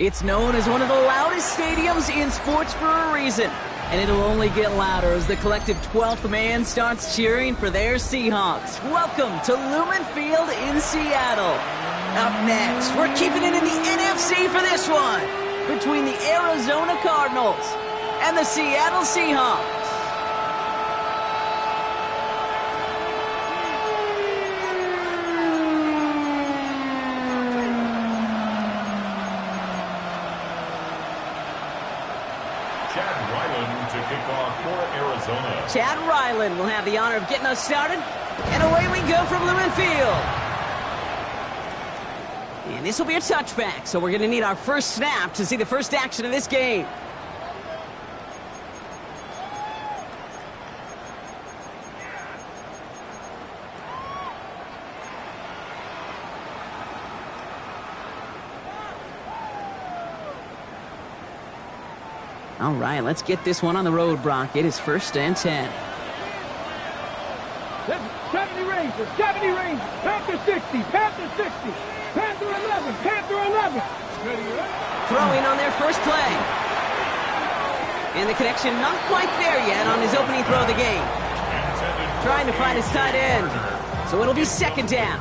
It's known as one of the loudest stadiums in sports for a reason. And it'll only get louder as the collective 12th man starts cheering for their Seahawks. Welcome to Lumen Field in Seattle. Up next, we're keeping it in the NFC for this one, between the Arizona Cardinals and the Seattle Seahawks. Chad Ryland will have the honor of getting us started. And away we go from Lumen Field. And this will be a touchback, so we're going to need our first snap to see the first action of this game. All right, let's get this one on the road, Brock. It is 1st and 10. 70 Rangers, 70 Rangers, Panther 60, Panther 60, Panther 11, Panther 11. Throwing on their first play. And the connection not quite there yet on his opening throw of the game. Trying to find his tight end. So it'll be 2nd down.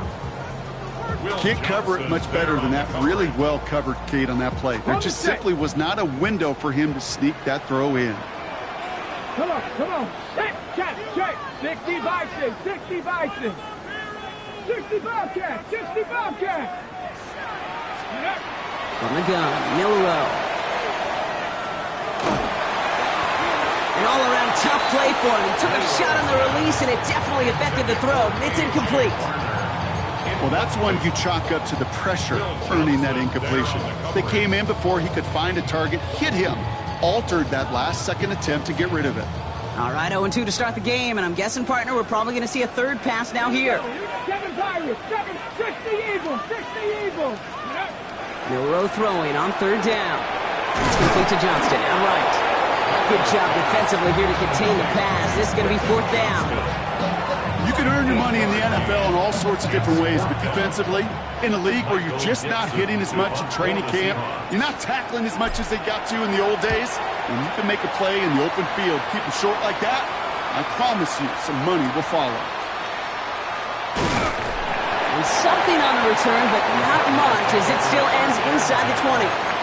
Can't cover it much better than that. Really well covered, Kate, on that play. There just simply was not a window for him to sneak that throw in. Come on. Check. 60 Bison, 60 Bison. 60 Bobcat, 60 Bobcat. From the gun, Milrow. An all-around tough play for him. He took a shot on the release, and it definitely affected the throw. It's incomplete. Well, that's one you chalk up to the pressure earning that incompletion. They came in before he could find a target, hit him, altered that last-second attempt to get rid of it. All right, 0-2 to start the game, and I'm guessing, partner, we're probably going to see a third pass now here. 7 Pirates, 60 Eagles, 60 Eagles. Milrow throwing on 3rd down. It's complete to Johnston, outright. Good job defensively here to contain the pass. This is going to be 4th down. You can earn your money in the NFL in all sorts of different ways, but defensively, in a league where you're just not hitting as much in training camp, you're not tackling as much as they got to in the old days, when you can make a play in the open field, keep it short like that, I promise you some money will follow. And something on the return, but not much, as it still ends inside the 20.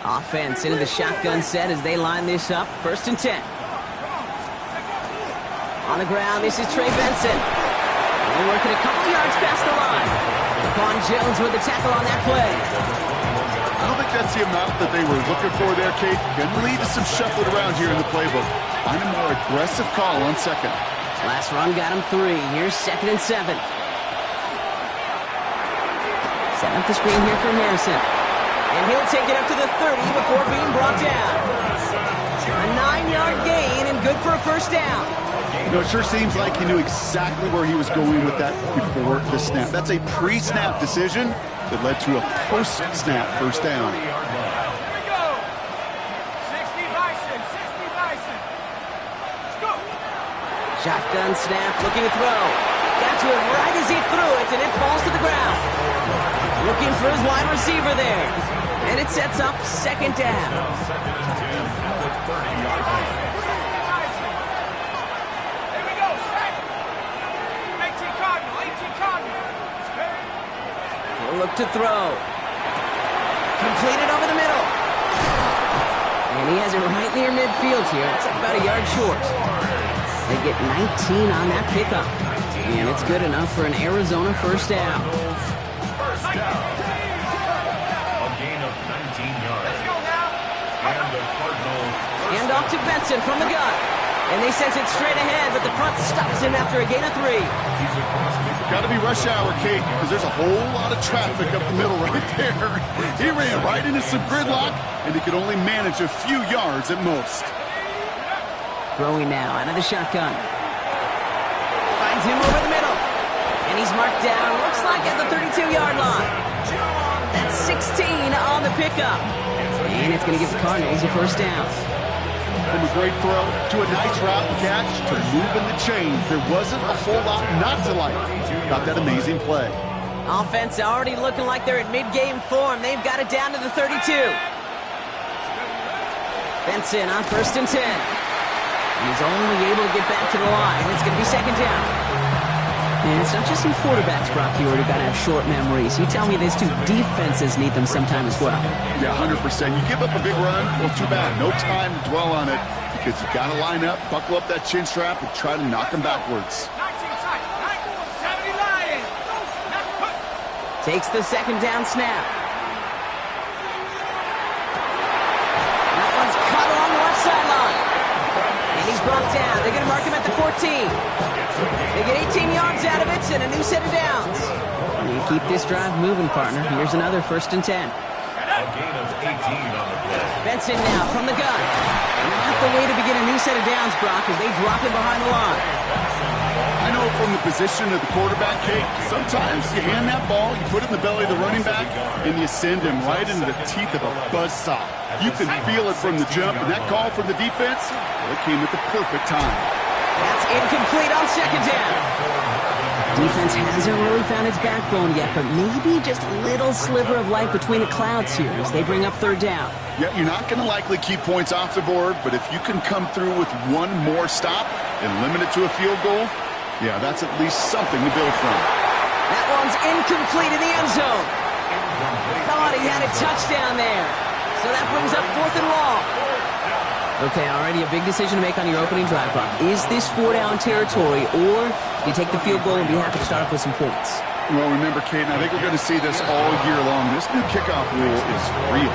Offense into the shotgun set as they line this up. 1st and 10. On the ground, this is Trey Benson. They're working a couple yards past the line. Quan Jones with the tackle on that play. I don't think that's the amount that they were looking for there, Kate. Going to lead to some shuffling around here in the playbook. Find a more aggressive call on 2nd. Last run got him 3. Here's 2nd and 7. Set up the screen here for Harrison. And he'll take it up to the 30 before being brought down. A 9-yard gain and good for a 1st down. You know, it sure seems like he knew exactly where he was going with that before the snap. That's a pre-snap decision that led to a post-snap 1st down. Here we go. 60 Bison, 60 Bison. Let's go. Shotgun snap, looking to throw. Got to it right as he threw it, and it falls to the ground. Looking for his wide receiver there. And it sets up 2nd down. Here we go, set. 18 Cardinal, 18 Cardinal. He'll look to throw. Completed over the middle. And he has it right near midfield here. It's about a yard short. They get 19 on that pickup. And it's good enough for an Arizona 1st down. Hand off to Benson from the gun. And they sent it straight ahead, but the front stops him after a gain of 3. Got to be rush hour, Kate, because there's a whole lot of traffic up the middle right there. He ran right into some gridlock, and he could only manage a few yards at most. Throwing now out of the shotgun. Finds him over the middle. And he's marked down, looks like at the 32-yard line. That's 16 on the pickup. And it's going to give the Cardinals a first down. From a great throw to a nice route and catch to moving the chains, there wasn't a whole lot not to like about that amazing play. Offense already looking like they're in mid-game form. They've got it down to the 32. Benson on 1st and 10. And he's only able to get back to the line. It's going to be 2nd down. And it's not just some quarterbacks, Brock, you already got to have short memories. You tell me these two defenses need them sometime as well. Yeah, 100%. You give up a big run, well, too bad. No time to dwell on it because you got to line up, buckle up that chin strap, and try to knock them backwards. Takes the 2nd down snap. That one's cut along the left sideline. And he's brought down. They're going to mark him at the 14. They get 18 yards out of it and a new set of downs. You keep this drive moving, partner. Here's another 1st and 10. Benson now from the gun. Not the way to begin a new set of downs, Brock, as they drop him behind the line. I know from the position of the quarterback, Kate, sometimes you hand that ball, you put it in the belly of the running back, and you send him right into the teeth of a buzzsaw. You can feel it from the jump, and that call from the defense, well, it came at the perfect time. That's incomplete on 2nd down. Defense hasn't really found its backbone yet, but maybe just a little sliver of light between the clouds here as they bring up 3rd down. Yeah, you're not going to likely keep points off the board, but if you can come through with one more stop and limit it to a field goal, yeah, that's at least something to build from. That one's incomplete in the end zone. Thought he had a touchdown there. So that brings up 4th and long. Okay, already a big decision to make on your opening drive, Brock. Is this 4-down territory, or do you take the field goal and be happy to start off with some points? Well, remember, Kate, I think we're going to see this all year long. This new kickoff rule is real.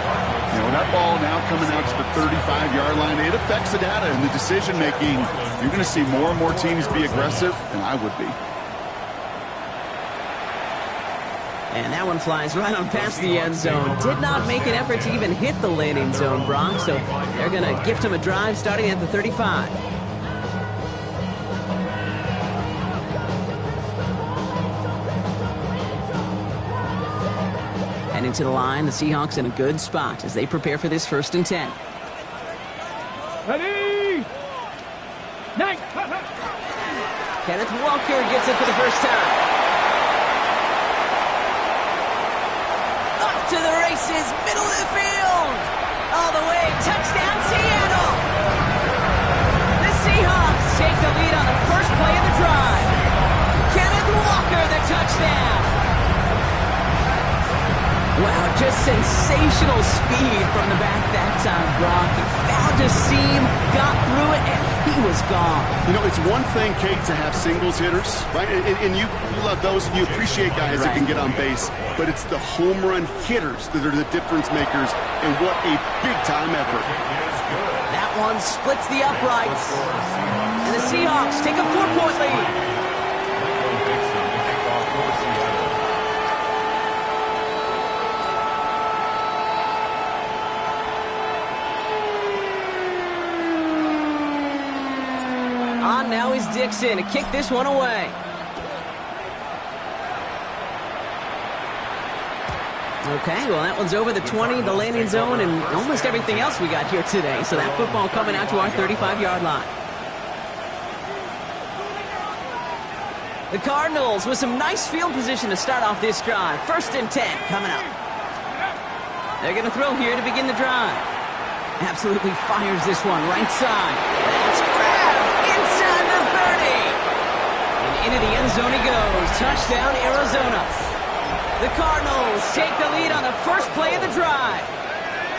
You know, that ball now coming out to the 35-yard line, it affects the data and the decision-making. You're going to see more and more teams be aggressive, and I would be. And that one flies right on past the end zone. Did not make an effort to even hit the landing zone, Brock, so they're going to gift him a drive starting at the 35. And into the line, the Seahawks in a good spot as they prepare for this 1st and 10. Ready? Night. Kenneth Walker gets it for the first time. To the races, middle of the field. All the way, touchdown Seattle. The Seahawks take the lead on the first play of the drive. Kenneth Walker, the touchdown. Wow, just sensational speed from the back that time, Brock. He found a seam, got through it, and he was gone. You know, it's one thing, Kate, to have singles hitters, right? And you love those, and you appreciate guys that can get on base. But it's the home run hitters that are the difference makers, and what a big-time effort. That one splits the uprights. And the Seahawks take a 4-point lead. On now is Dixon to kick this one away. Okay, well, that one's over the 20, the landing zone, and almost everything else we got here today. So that football coming out to our 35-yard line. The Cardinals with some nice field position to start off this drive. 1st and 10 coming up. They're going to throw here to begin the drive. Absolutely fires this one right side. That's grabbed inside the 30. And into the end zone he goes. Touchdown, Arizona. The Cardinals take the lead on the first play of the drive.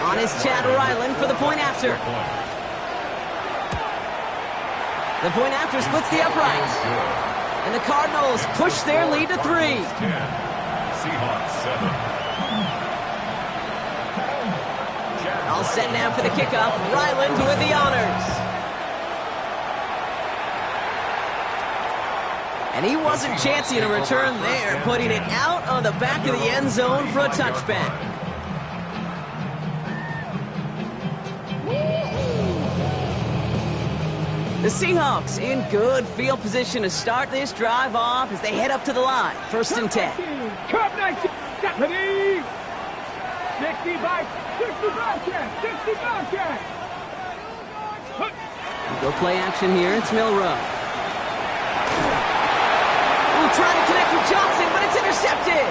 On is Chad Ryland for the point after. The point after splits the uprights. And the Cardinals push their lead to 3. Seahawks 7. All set now for the kickoff. Ryland with the honors. And he wasn't chancing a return there, putting it out on the back of the end zone for a touchback. The Seahawks in good field position to start this drive off as they head up to the line. 1st and 10. Ready? 60 by 60 Bobcat. 60 Bobcat. Go play action here. It's Milrow. Ooh, trying to connect with Johnson, but it's intercepted.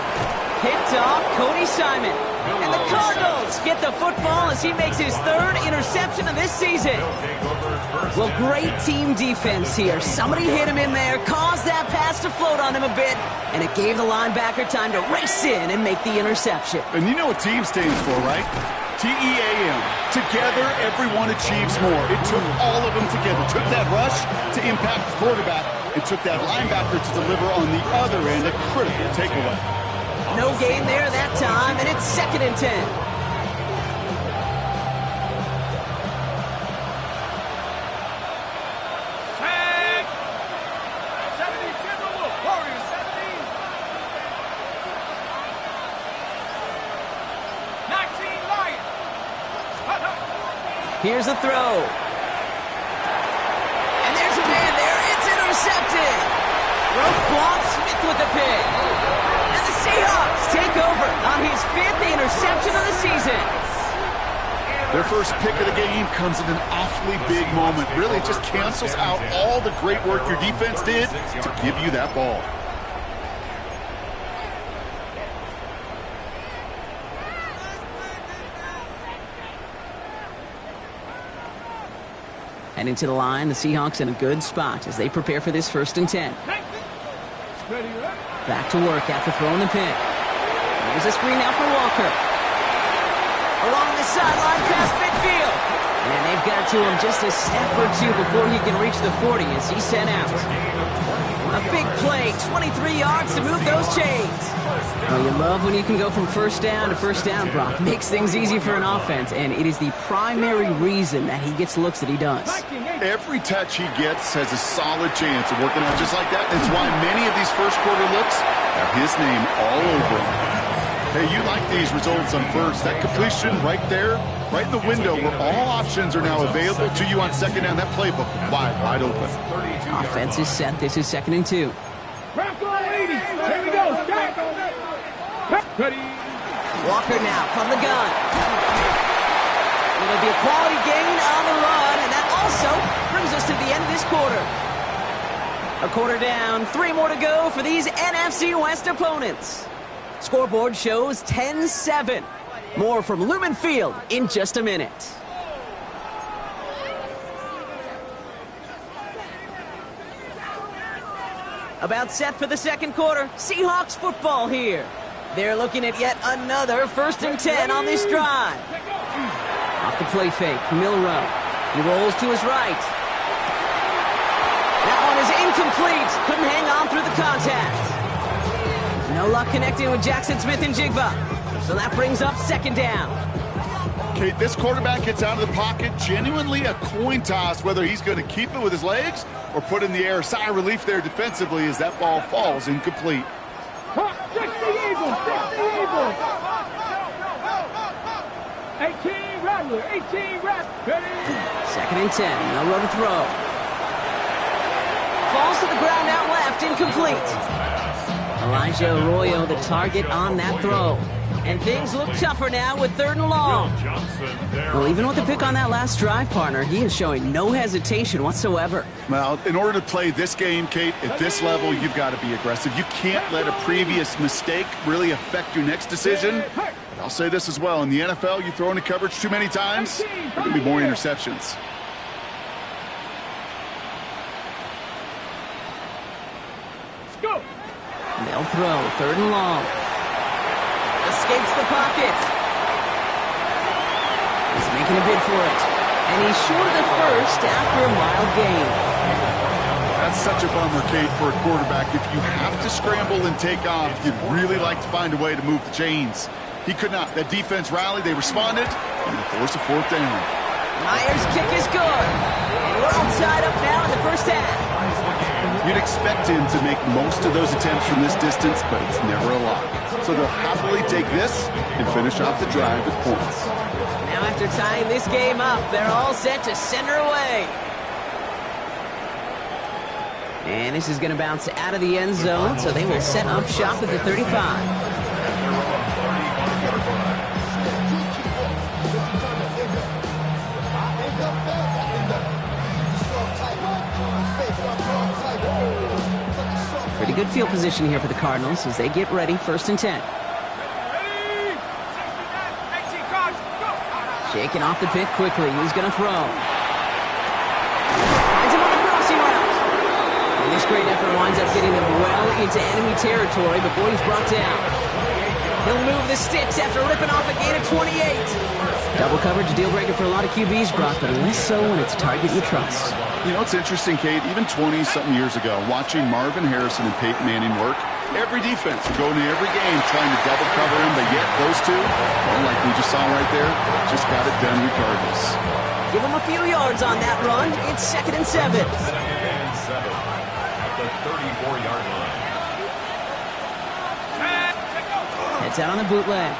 Picked off Cody Simon. And the Cardinals get the football as he makes his third interception of this season. Well, great team defense here. Somebody hit him in there, caused that pass to float on him a bit, and it gave the linebacker time to race in and make the interception. And you know what team stands for, right? T-E-A-M. Together, everyone achieves more. It took all of them together. It took that rush to impact the quarterback. It took that linebacker to deliver on the other end, a critical takeaway. No gain there that time, and it's 2nd and 10. Tag. 70 Timberwolves. Warriors 17. 19 Lions. Here's the throw. And there's a man there. It's intercepted. Roquan Smith with the pick. And the Seahawks take over on his 5th interception of the season. Their first pick of the game comes at an awfully big moment. Really, it just cancels out all the great work your defense did to give you that ball. Heading to the line, the Seahawks in a good spot as they prepare for this 1st and 10. Back to work after throwing the pick. Here's a screen now for Walker. Along the sideline past midfield. And they've got to him just a step or two before he can reach the 40 as he's sent out. A big play, 23 yards to move those chains. Well, you love when you can go from 1st down to 1st down, Brock. Makes things easy for an offense, and it is the primary reason that he gets looks that he does. Every touch he gets has a solid chance of working out just like that. That's why many of these first quarter looks have his name all over them. Hey, you like these results on first. That completion right there, right in the window where all options are now available to you on 2nd down. That playbook wide open. Offense is set. This is 2nd and 2. Here we go. Ready. Walker now from the gun. It'll be a quality gain on the run, and that also brings us to the end of this quarter. A quarter down, 3 more to go for these NFC West opponents. Scoreboard shows 10-7. More from Lumen Field in just a minute. About set for the 2nd quarter. Seahawks football here. They're looking at yet another 1st and 10 on this drive. Off the play fake, Milrow. He rolls to his right. That one is incomplete. Couldn't hang on through the contact. No luck connecting with Jackson Smith and Jigba. So that brings up 2nd down. Kate, this quarterback gets out of the pocket, genuinely a coin toss whether he's going to keep it with his legs or put in the air. Sigh of relief there defensively as that ball falls incomplete. 60 Eagles. 60 Eagles. 18 Rattler. 18 Rattler. 2nd and 10. No road to throw. Falls to the ground out left. Incomplete. Elijah Arroyo the target on that throw. And things look tougher now with 3rd and long. Well, even with the pick on that last drive, partner, he is showing no hesitation whatsoever. Well, in order to play this game, Kate, at this level, you've got to be aggressive. You can't let a previous mistake really affect your next decision. But I'll say this as well. In the NFL, you throw into coverage too many times, there can be more interceptions. Let's go. They'll throw 3rd and long. Escapes the pocket. He's making a bid for it. And he's short of the 1st after a mild gain. That's such a bummer, Kate, for a quarterback. If you have to scramble and take off, you'd really like to find a way to move the chains. He could not. That defense rallied. They responded. And they forced a 4th down. Myers' kick is good. And we're all tied up now in the 1st half. You'd expect him to make most of those attempts from this distance, but it's never a lot. So they'll happily take this and finish off the drive with points. Now after tying this game up, they're all set to send her away. And this is going to bounce out of the end zone, so they will set up shop at the 35. Pretty good field position here for the Cardinals as they get ready, 1st and 10. Shaking off the pick quickly. He's going to throw. Finds him on the crossing route. And this great effort winds up getting him well into enemy territory before he's brought down. He'll move the sticks after ripping off a gain of 28. Double coverage, a deal breaker for a lot of QBs, Brock, but less so when it's a target you trust. You know, it's interesting, Kate, even 20-something years ago, watching Marvin Harrison and Peyton Manning work, every defense would go into every game trying to double cover him, but yet those two, well, like we just saw right there, just got it done regardless. Give him a few yards on that run. It's 2nd and 7. 2nd and 7 at the 34-yard line. Heads out on the bootleg.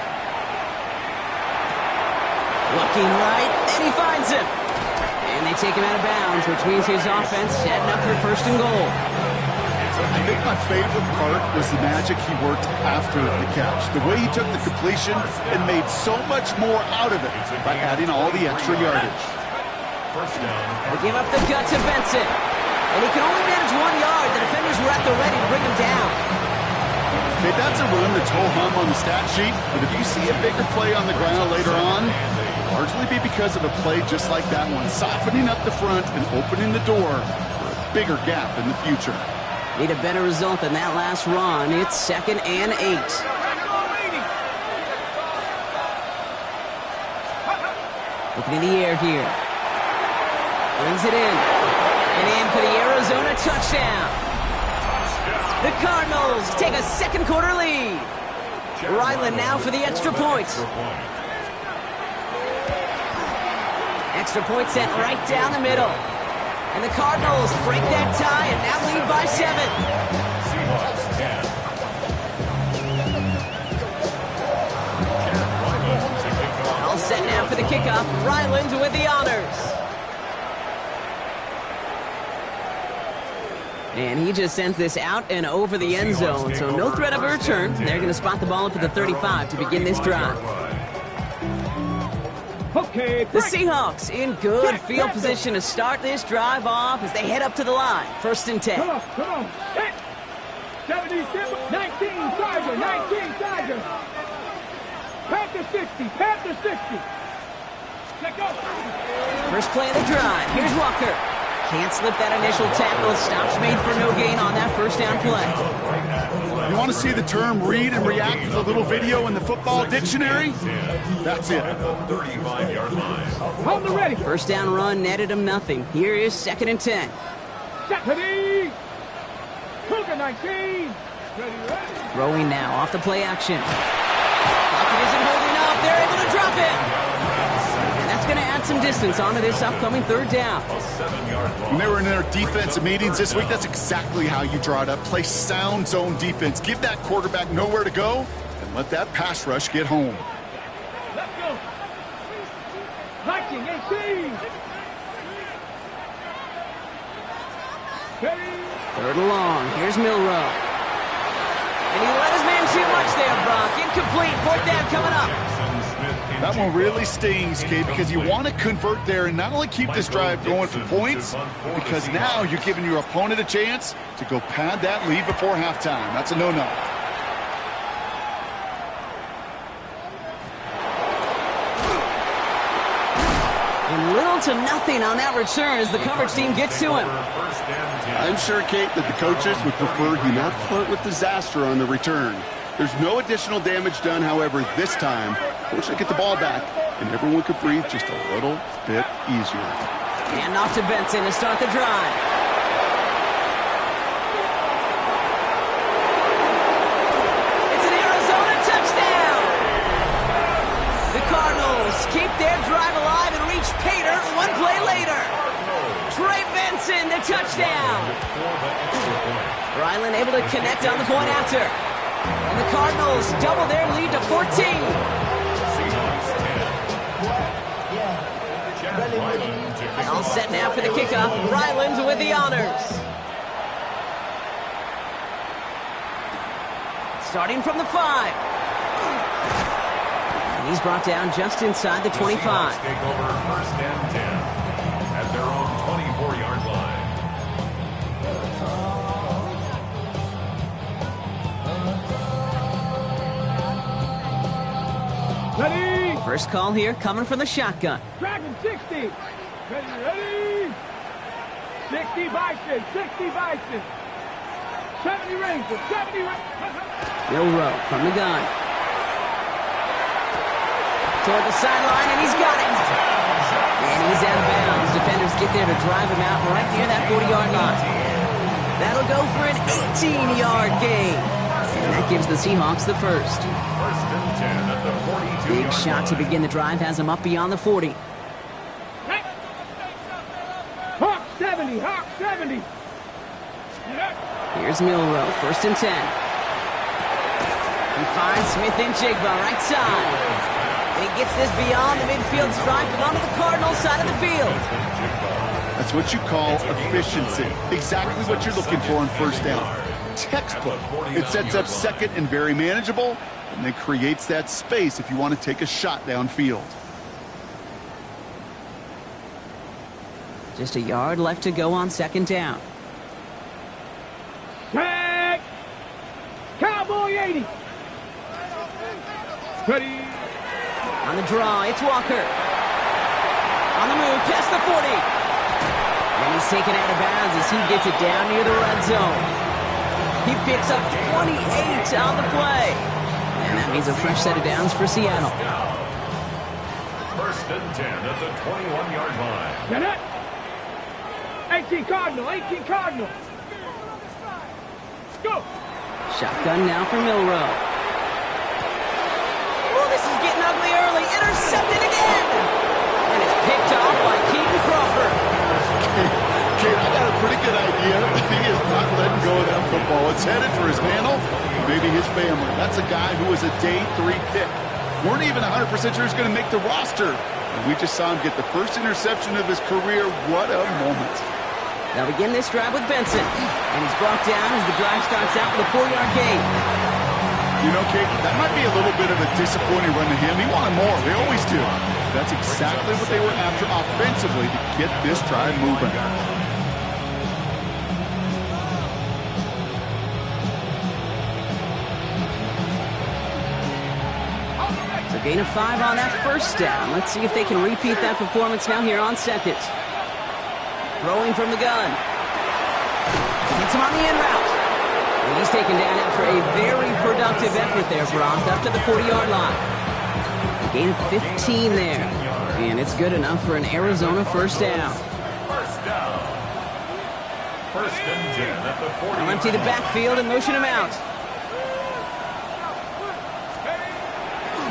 Looking right, and he finds him. And they take him out of bounds, which means his offense setting up for 1st and goal. I think my favorite part was the magic he worked after the catch. The way he took the completion and made so much more out of it by adding all the extra yardage. They give up the gut to Benson. And he can only manage 1 yard. The defenders were at the ready to bring him down. Okay, that's a run that's ho-hum on the stat sheet, but if you see a bigger play on the ground later on, largely be because of a play just like that one, softening up the front and opening the door for a bigger gap in the future. Need a better result than that last run. It's 2nd and 8. Looking in the air here. Brings it in. And in for the Arizona touchdown. The Cardinals take a 2nd quarter lead. Ryland now for the extra point. Extra point sent right down the middle. And the Cardinals break that tie and now lead by 7. All set now for the kickoff. Ryland with the honors. And he just sends this out and over the end zone, so no threat of a return. They're going to spot the ball up at the 35 to begin this drive. Okay, The Seahawks in good field position to start this drive off as they head up to the line. 1st and 10. Come on. Hit. 77, 19, Tiger, 19, Tiger. Panther 60, Panther 60. Let go. First play of the drive. Here's Walker. Can't slip that initial tackle. Stops made for no gain on that 1st down play. You want to see the term read and react with a little video in the football dictionary? That's it. 35-yard line. Hold the ready. 1st down run netted him nothing. Here is 2nd and 10. Ready. Cougar 19. Ready. Throwing now off the play action. Pocket isn't holding up. They're able to drop it. And that's going to add some distance onto this upcoming 3rd down. When they were in their defensive meetings this week, that's exactly how you draw it up. Play sound zone defense. Give that quarterback nowhere to go and let that pass rush get home. Let's go. 19, 18. Ready. 3rd and long. Here's Milrow. And he let his man too much there, Brock. Incomplete. 4th down coming up. That one really stings, Kate, because you want to convert there and not only keep this drive going for points, because now you're giving your opponent a chance to go pad that lead before halftime. That's a no-no. And little to nothing on that return as the coverage team gets to him. I'm sure, Kate, that the coaches would prefer you not flirt with disaster on the return. There's no additional damage done, however, this time. Fortunately, get the ball back, and everyone could breathe just a little bit easier. And off to Benson to start the drive. It's an Arizona touchdown! The Cardinals keep their drive alive and reach Pater 1 play later. Trey Benson, the touchdown! Ryland able to connect on the point after. And the Cardinals double their lead to 14. All set now for the kickoff. Ryland with the honors. Starting from the 5. And he's brought down just inside the 25. Take over 1st and 10 at their own 24-yard line. First call here coming from the shotgun. Dragon 60. Ready? 60 Bison. 60 Bison. 70 Rangers. 70 Rangers. Milroe from the gun. Toward the sideline, and he's got it. And he's out of bounds. Defenders get there to drive him out right near that 40-yard line. That'll go for an 18-yard gain. And that gives the Seahawks the first. First and 10 at the 42. Big shot to begin the drive has him up beyond the 40. Hawk 70. Hawk 70. Here's Milroe, first and 10. He finds Smith-Njigba right side. And he gets this beyond the midfield stripe and onto the Cardinals side of the field. That's what you call efficiency. Exactly what you're looking for on first down. Textbook. It sets up second and very manageable, and then creates that space if you want to take a shot downfield. Just a yard left to go on second down. Tag. Cowboy 80. Ready. On the draw, it's Walker. On the move, past the 40. And he's taken out of bounds as he gets it down near the red zone. He picks up 28 on the play. And that means a fresh set of downs for Seattle. First and 10 at the 21-yard line. Get it. 18 Cardinal. 18 Cardinal. Go. Shotgun now for Milroe. Oh, this is getting ugly early. Intercepted again. And it's picked off by Keaton Crawford. Kate, I got a pretty good idea. He is not letting go of that football. It's headed for his mantle, maybe his family. That's a guy who was a day 3 pick. Weren't even 100% sure he's going to make the roster. And we just saw him get the first interception of his career. What a moment. They'll begin this drive with Benson. And he's brought down as the drive starts out with a 4-yard gain. You know, Kate, that might be a little bit of a disappointing run to him. He wanted more. They always do. That's exactly what they were after offensively to get this drive moving. So gain of 5 on that first down. Let's see if they can repeat that performance now here on second. Throwing from the gun. Hits him on the in route. And he's taken down after a very productive effort there, Brock, up to the 40-yard line. A gain of 15 there. And it's good enough for an Arizona first down. First down. First and 10 at the 40. They'll empty the backfield and motion him out.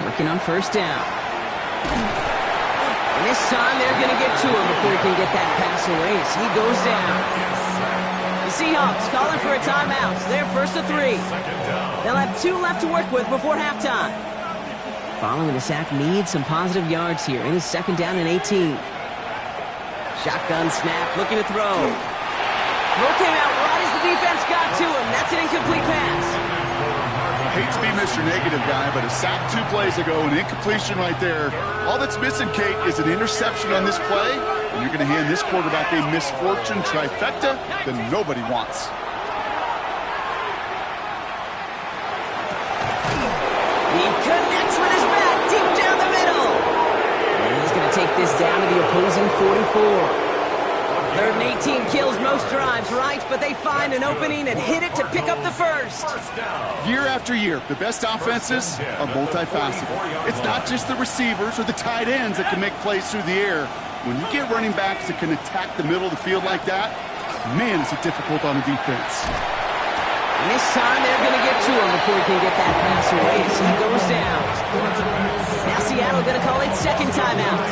Working on first down. And this time they're going to get to him before he can get that pass away as he goes down. The Seahawks calling for a timeout. They're first to 3. They'll have 2 left to work with before halftime. Following the sack needs some positive yards here. It is second down and 18. Shotgun snap, looking to throw. Throw came out right as the defense got to him. That's an incomplete pass. I hate to be Mr. Negative guy, but a sack 2 plays ago, an incompletion right there. All that's missing, Kate, is an interception on this play, and you're going to hand this quarterback a misfortune trifecta that nobody wants. He connects with his back deep down the middle. And he's going to take this down to the opposing 44. Third and 18 kills most drives, right? But they find an opening and hit it to pick up the first. Year after year, the best offenses are multifaceted. It's not just the receivers or the tight ends that can make plays through the air. When you get running backs that can attack the middle of the field like that, man, is it difficult on a defense. And this time they're going to get to him before he can get that pass away as he goes down. Now Seattle going to call it second timeout.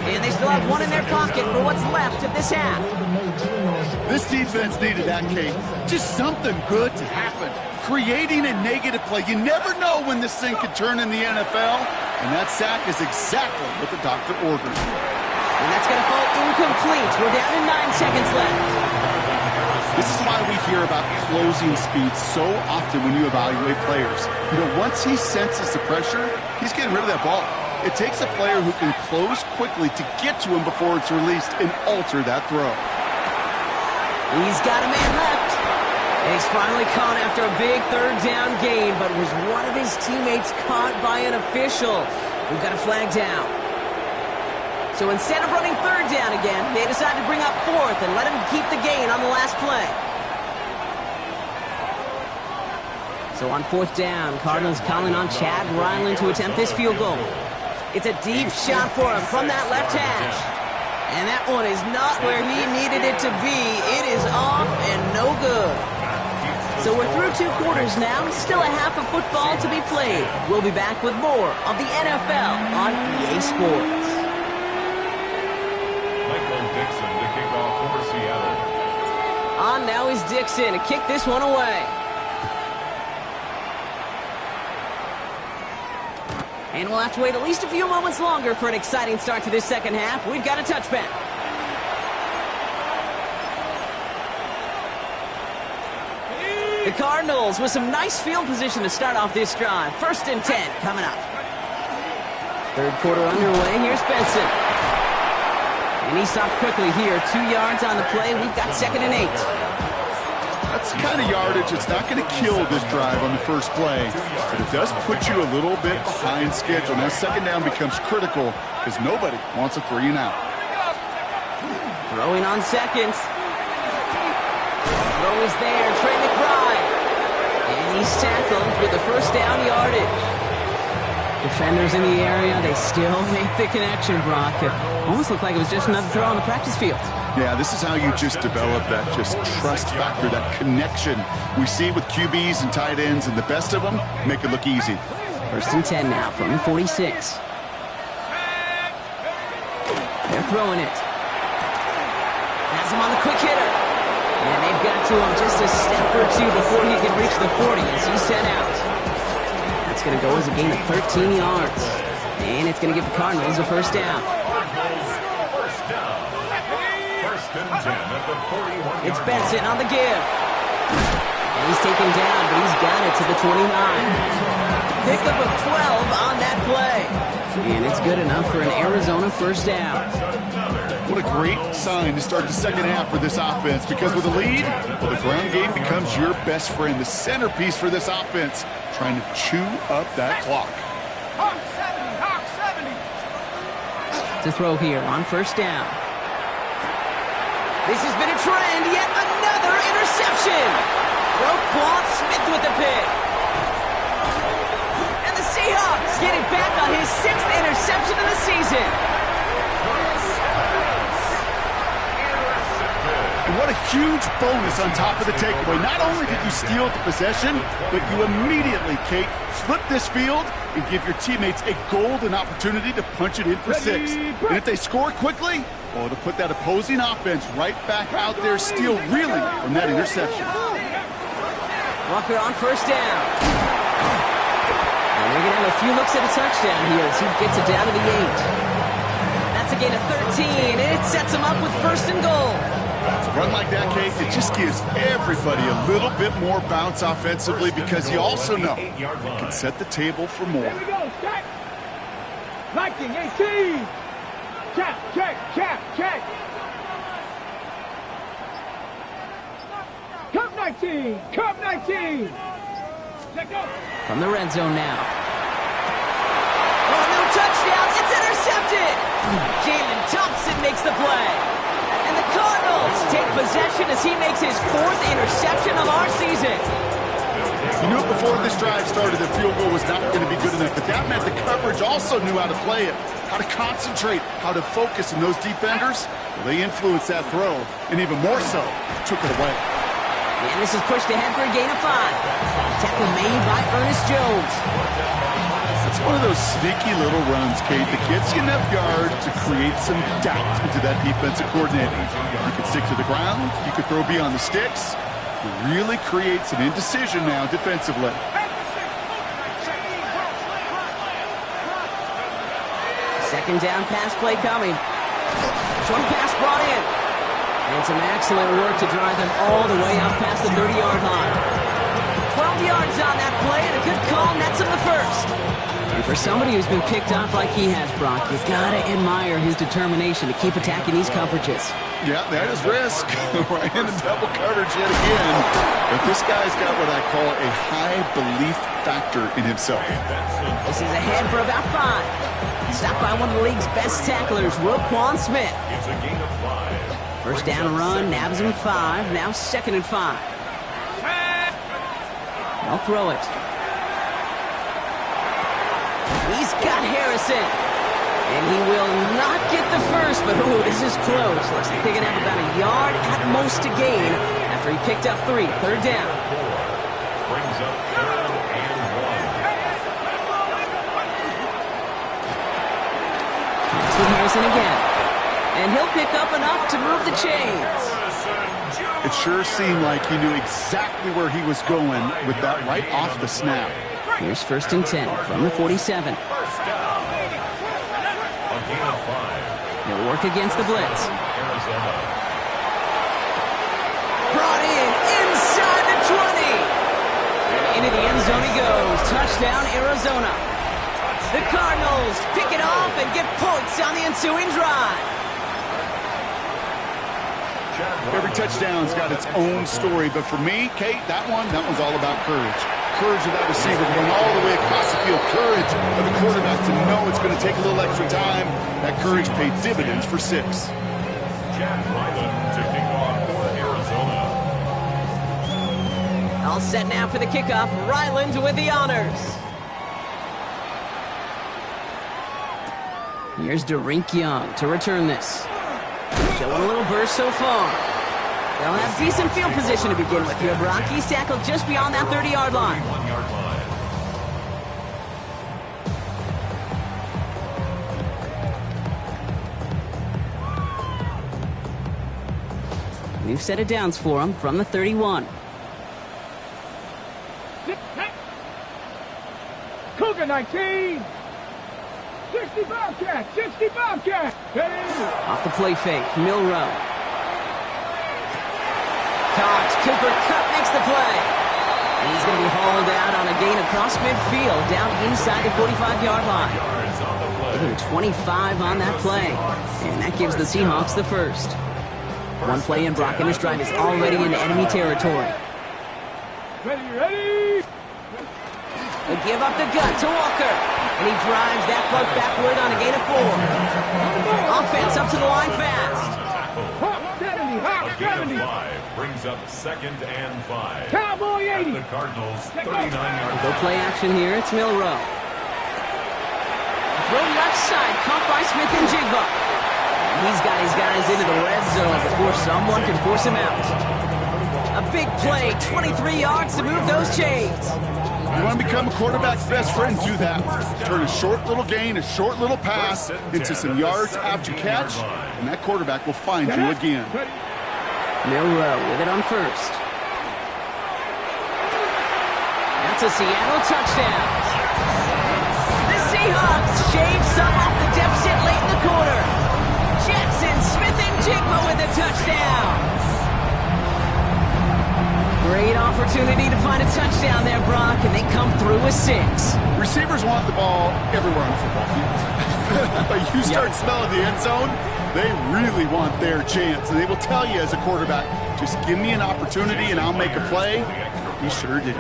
And they still have 1 in their pocket for what's left of this half. This defense needed that, Kate. Just something good to happen. Creating a negative play. You never know when this thing could turn in the NFL. And that sack is exactly what the doctor ordered. And that's going to fall incomplete. We're down to 9 seconds left. This is why we hear about closing speed so often when you evaluate players. You know, once he senses the pressure, he's getting rid of that ball. It takes a player who can close quickly to get to him before it's released and alter that throw. He's got a man left. And he's finally caught after a big third down gain, but was one of his teammates caught by an official? We've got a flag down. So instead of running third down again, they decide to bring up fourth and let him keep the gain on the last play. So on fourth down, Cardinals calling on Chad Ryland to attempt this field goal. It's a deep shot for him from that left hash. And that one is not where he needed it to be. It is off and no good. So we're through 2 quarters now. Still a half of football to be played. We'll be back with more of the NFL on EA Sports. Dixon to kick off for Seattle. On now is Dixon to kick this one away. And we'll have to wait at least a few moments longer for an exciting start to this second half. We've got a touchback. The Cardinals with some nice field position to start off this drive. 1st and 10 coming up. Third quarter underway. Here's Benson. And he stopped quickly here. 2 yards on the play. We've got 2nd and 8. That's the kind of yardage that's not going to kill this drive on the first play, but it does put you a little bit behind schedule. Now 2nd down becomes critical because nobody wants a 3 and out. Throwing on 2nd. Throw is there. Trey McBride. And he's tackled with the 1st down yardage. Defenders in the area, they still make the connection, Brock. It almost looked like it was just another throw on the practice field. Yeah, this is how you just develop that just trust factor, that connection we see with QBs and tight ends, and the best of them make it look easy. 1st and 10 now from the 46. They're throwing it. Has him on the quick hitter. And they've got to him just a step or 2 before he can reach the 40 as he's sent out. It's going to go as a gain of 13 yards. And it's going to give the Cardinals a 1st down. It's Benson on the give. And he's taken down, but he's got it to the 29. Pickup of 12 on that play. And it's good enough for an Arizona 1st down. What a great sign to start the second half for this offense, because with a lead, well, the ground game becomes your best friend, the centerpiece for this offense, trying to chew up that clock. Hawk 70, Hawk 70. To throw here on 1st down. This has been a trend, yet another interception. Roquan Smith with the pick. And the Seahawks get it back on his 6th interception of the season. And what a huge bonus on top of the takeaway. Not only did you steal the possession, but you immediately, Kate, flip this field and give your teammates a golden opportunity to punch it in for 6. And if they score quickly, well, to put that opposing offense right back out there, still reeling from that interception. Walker on 1st down. And they're going to have a few looks at a touchdown here as he gets it down to the 8. That's a gain of 13, and it sets him up with 1st and goal. A run like that, Kate, it just gives everybody a little bit more bounce offensively, because you also know it can set the table for more. Here we go, check. 1918. Check, check, check, check. Cup 19, Cup 19. Let go. From the red zone now. Oh, no touchdown. It's intercepted. Jalen Thompson makes the play. And the Cardinals take possession as he makes his 4th interception of our season. You knew it before this drive started that field goal was not going to be good enough, but that meant the coverage also knew how to play it, how to concentrate, how to focus, and those defenders, well, they influenced that throw, and even more so, took it away. And this is pushed ahead for a gain of 5. Tackle made by Ernest Jones. It's one of those sneaky little runs, Kate, that gets you enough yards to create some doubt into that defensive coordinator. You can stick to the ground, you could throw beyond the sticks, you really create some indecision now defensively. Second down pass play coming. Short pass brought in. And some excellent work to drive them all the way up past the 30-yard line. 12 yards on that play, and a good call nets him the 1st. And for somebody who's been picked off like he has, Brock, you gotta admire his determination to keep attacking these coverages. Yeah, that is risk. Right into double coverage yet again. But this guy's got what I call a high belief factor in himself. This is ahead for about 5. Stopped by one of the league's best tacklers, Roquan Smith. It's a gain of 5. First down run, nabs him 5. Now 2nd and 5. They'll throw it. He's got Harrison. And he will not get the first, but ooh, this is close. Looks like they're going to have about a yard at most to gain after he picked up 3. 3rd down. Brings up 3rd and 1. It's with Harrison again. And he'll pick up enough to move the chains. It sure seemed like he knew exactly where he was going with that right off the snap. Here's 1st and 10 from the 47. First down. A gain of 5. He'll work against the blitz. Arizona. Brought in inside the 20. And into the end zone he goes. Touchdown, Arizona. The Cardinals pick it off and get points on the ensuing drive. Every touchdown's got its own story, but for me, Kate, that one's all about courage. Courage of that receiver going all the way across the field. Courage of the quarterback to know it's going to take a little extra time. That courage paid dividends for 6. Jack Ryland to kick off for Arizona. All set now for the kickoff. Ryland with the honors. Here's Derink Young to return this. Showing a little burst so far. They'll have decent field position to begin with here. Brock, he's tackled just beyond that 30-yard line. 1-yard line. New set of downs for him from the 31. Cougar 19. 60 Bobcat, 60 Bobcat. Off the play fake, Milrow. Caught, Cooper Kupp makes the play. And he's going to be hauled out on a gain across midfield, down inside the 45-yard line. Give him 25 on that play. And that gives the Seahawks the first. One play in, Brock, and this drive is already into enemy territory. Ready. They give up the gut to Walker. And he drives that puck backward on a gain of 4. Offense up to the line fast. Hot 70, hot 70. 5 brings up 2nd and 5. Cowboy 80. The Cardinals 39-yard Go play action here. It's Milrow. Throw left side, caught by Smith and Jigba. He's got his guys into the red zone before someone can force him out. A big play, 23 yards to move those chains. You want to become a quarterback's best friend, do that. Turn a short little gain, a short little pass into some yards after catch, and that quarterback will find you again. Milrow with it on 1st. That's a Seattle touchdown. The Seahawks shave some off the deficit late in the quarter. Jackson, Smith, and Jigba with a touchdown. Great opportunity to find a touchdown there, Brock, and they come through with 6. Receivers want the ball everywhere on the football field. But you start smelling the end zone, they really want their chance. And they will tell you as a quarterback, just give me an opportunity and I'll make a play. He sure did.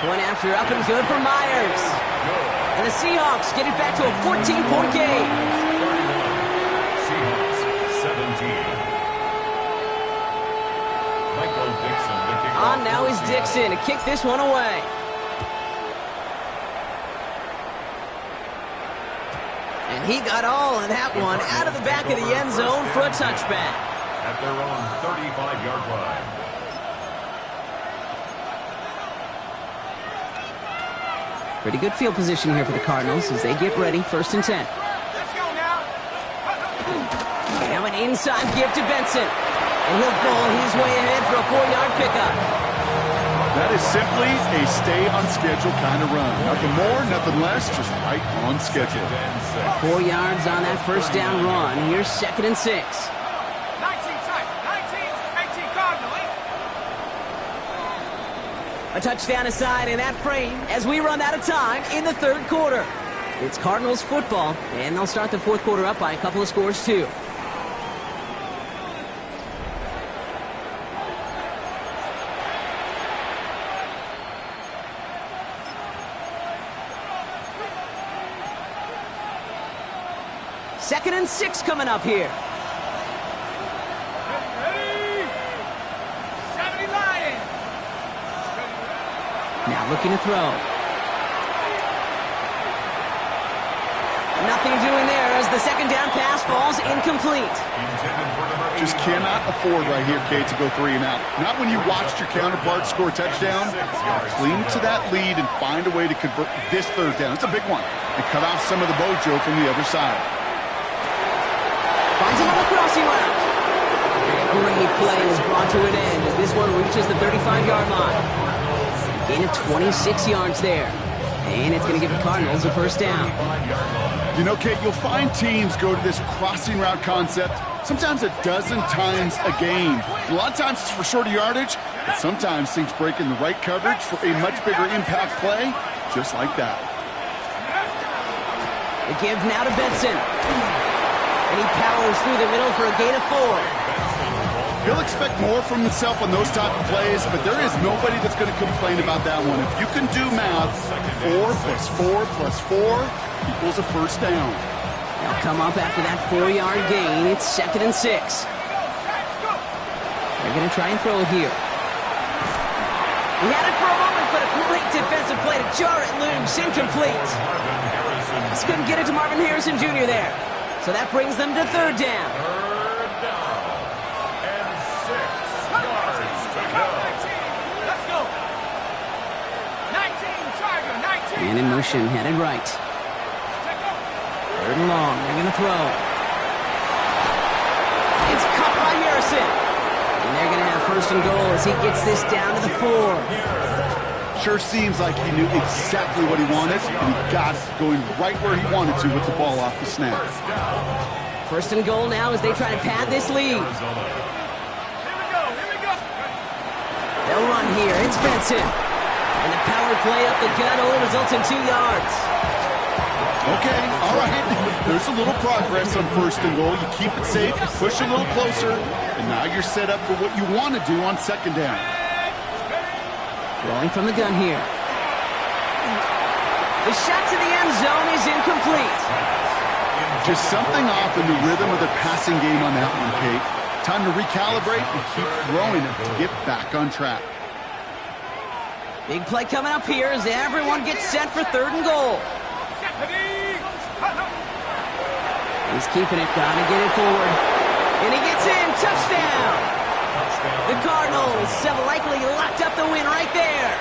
One after up and good for Myers. And the Seahawks get it back to a 14-point game. On now is Dixon to kick this one away. And he got all of that one out of the back of the end zone for a touchback. At their own 35-yard line. Pretty good field position here for the Cardinals as they get ready, 1st and 10. Let's go now. Now an inside give to Benson. And he'll pull his way ahead for a 4-yard pickup. That is simply a stay-on-schedule kind of run. Nothing more, nothing less, just right on schedule. 4 yards on that first down run. Here's 2nd and 6. 19 tight, 19, 18 Cardinal, A touchdown aside in that frame as we run out of time in the third quarter. It's Cardinals football, and they'll start the fourth quarter up by a couple of scores, too. Second and 6 coming up here. Now looking to throw. Nothing doing there as the second down pass falls incomplete. Just cannot afford right here, Kate, to go 3 and out. Not when you watched your counterpart score a touchdown. Cling to that lead and find a way to convert this third down. It's a big one. And cut off some of the mojo from the other side. Finds him on the crossing route. And a great play is brought to an end as this one reaches the 35-yard line. Gain of 26 yards there. And it's going to give the Cardinals a first down. You know, Kate, you'll find teams go to this crossing route concept sometimes a dozen times a game. A lot of times it's for shorter yardage, but sometimes things break in the right coverage for a much bigger impact play, just like that. The give now to Benson. And he powers through the middle for a gain of 4. He'll expect more from himself on those type of plays, but there is nobody that's going to complain about that one. If you can do math, 4 plus 4 plus 4 equals a first down. They'll come up after that 4-yard gain. It's second and 6. They're going to try and throw it here. He had it for a moment, but a great defensive play to jar it loose. Incomplete. Just couldn't get it to Marvin Harrison Jr. there. So that brings them to third down. And in motion, headed right. Third and long, they're going to throw. It's caught by Harrison. And they're going to have first and goal as he gets this down to the 4. Sure seems like he knew exactly what he wanted, and he got it going right where he wanted to with the ball off the snap. First and goal now as they try to pad this lead. They'll run here. It's Benson. And the power play up the gut only results in 2 yards. Okay, all right. There's a little progress on first and goal. You keep it safe, you push a little closer, and now you're set up for what you want to do on second down. Throwing from the gun here. The shot to the end zone is incomplete. Just something off in the rhythm of the passing game on that one, Kate. Time to recalibrate and keep throwing it to get back on track. Big play coming up here as everyone gets set for third and goal. He's keeping it, gotta get it forward. And he gets in, touchdown! The Cardinals have likely locked up the win right there.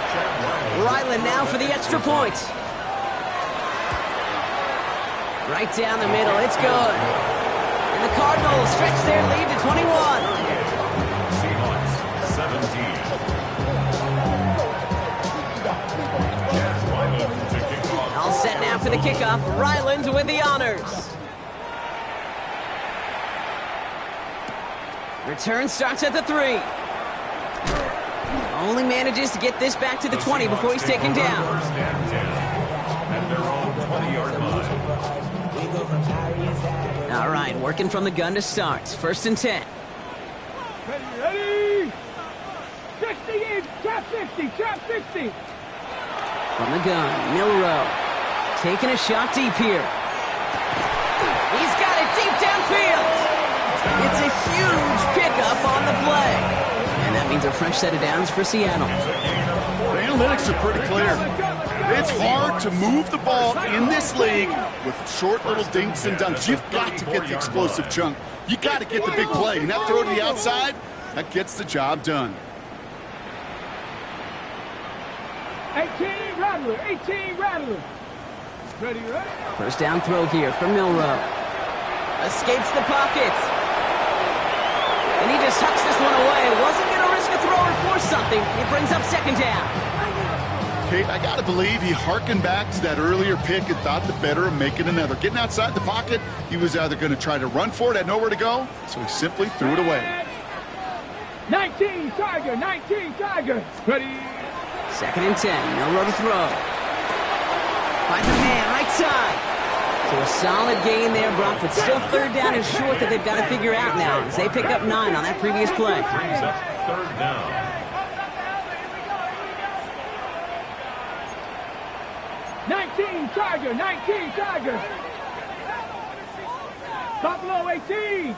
Ryland now for the extra point. Right down the middle, it's good. And the Cardinals stretch their lead to 21. Seahawks 17. All set now for the kickoff. Ryland with the honors. Return starts at the 3. Only manages to get this back to the 20 before he's taken down. And their own 20-yard line. All right, working from the gun to start. First and 10. Ready? 60 in, trap 60, trap 60. From the gun, Milrow. Taking a shot deep here. He's got it deep downfield. It's a huge pickup on the play. And that means a fresh set of downs for Seattle. The analytics are pretty clear. It's hard to move the ball in this league with short little dinks and dunks. You've got to get the explosive chunk. You got to get the big play. And that throw to the outside, that gets the job done. 18 Rattler, 18 Rattler. Ready, ready? First down throw here from Milrow. Escapes the pocket. And he just tucks this one away. Wasn't going to risk a throw or force something. It brings up second down. Kate, I got to believe he hearkened back to that earlier pick and thought the better of making another. Getting outside the pocket, he was either going to try to run for it, had nowhere to go, so he simply threw it away. 19 Tiger, 19 Tiger. Ready? Second and 10. Milrow to throw. Finds a man, right side. So a solid gain there, Brock, but still third down and short that they've got to figure out now as they pick up 9 on that previous play. Brings up third down. 19 Tiger, 19 Tiger. Buffalo 18.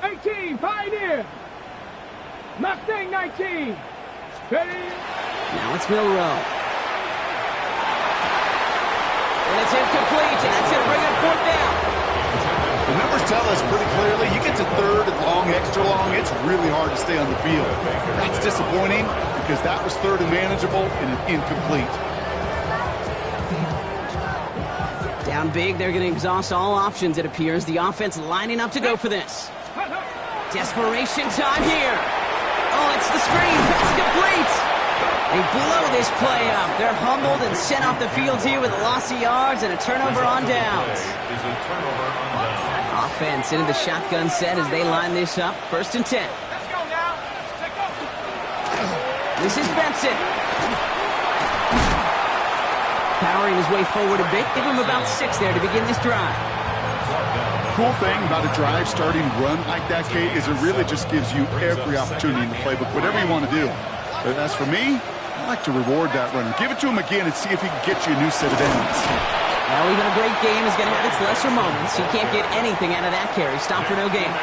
18 Pioneer. Mustang 19. Ready? Now it's Milrow. And it's incomplete, and that's going to bring up fourth down. The numbers tell us pretty clearly, you get to third and long, extra long, it's really hard to stay on the field. That's disappointing because that was third and manageable and incomplete. Down big, they're going to exhaust all options, it appears. The offense lining up to go for this. Desperation time here. Oh, it's the screen. Pass complete. They blow this play up. They're humbled and sent off the field here with a loss of yards and a turnover on downs. Offense into the shotgun set as they line this up. First and 10. This is Benson. Powering his way forward a bit. Give him about 6 there to begin this drive. Cool thing about a drive starting run like that, Kate, is it really just gives you every opportunity in the playbook, whatever you want to do. But as for me, I like to reward that runner. Give it to him again and see if he can get you a new set of downs. Well, even a great game is going to have its lesser moments. You can't get anything out of that carry. Stop for no gain.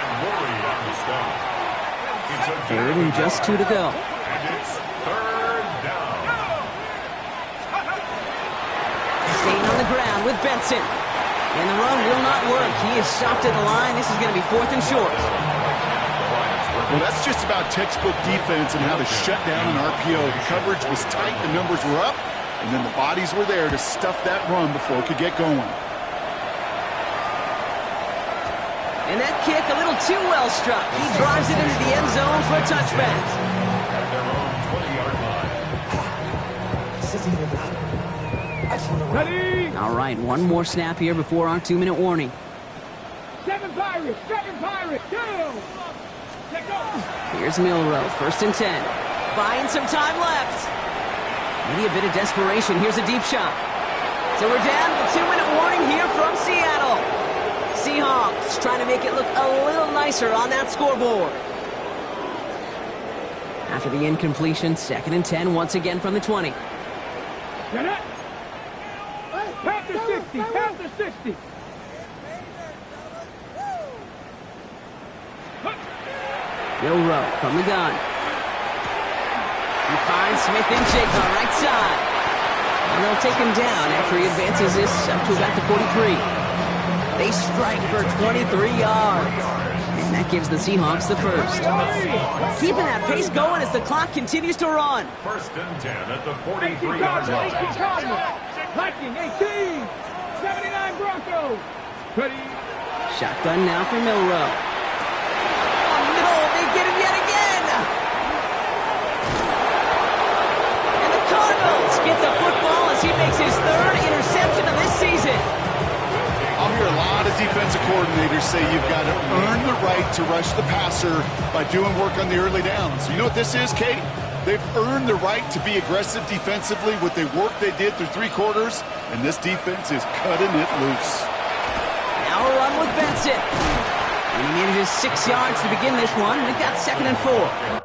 Third and just 2 to go. Staying on the ground with Benson. And the run will not work. He is stopped at the line. This is going to be fourth and short. Well, that's just about textbook defense and how to shut down an RPO. The coverage was tight, the numbers were up, and then the bodies were there to stuff that run before it could get going. And that kick a little too well struck. He drives it into the end zone for a touchback. At their own 20-yard line. Ready? All right, one more snap here before our 2-minute warning. 7 Pirates, 7 Pirates, go! Let go! Here's Milrow, first and 10. Buying some time left. Maybe a bit of desperation. Here's a deep shot. So we're down to the 2-minute warning here from Seattle. Seahawks trying to make it look a little nicer on that scoreboard. After the incompletion, second and 10 once again from the 20. Get it! Panther 60, Panther 60. Milrow from the gun. He finds Smith and Jake on right side. And they'll take him down after he advances this up to about the 43. They strike for 23 yards. And that gives the Seahawks the first. Keeping that pace going as the clock continues to run. First and 10 at the 43-yard line. Viking 18, 79 Broncos. Ready? Shotgun now for Milrow. Oh no, they get him yet again. And the Cardinals get the football as he makes his third interception of this season. I'll hear a lot of defensive coordinators say you've got to earn the right to rush the passer by doing work on the early downs. You know what this is, Kate? They've earned the right to be aggressive defensively with the work they did through 3 quarters, and this defense is cutting it loose. Now a run with Benson. And he manages 6 yards to begin this one. We've got second and 4.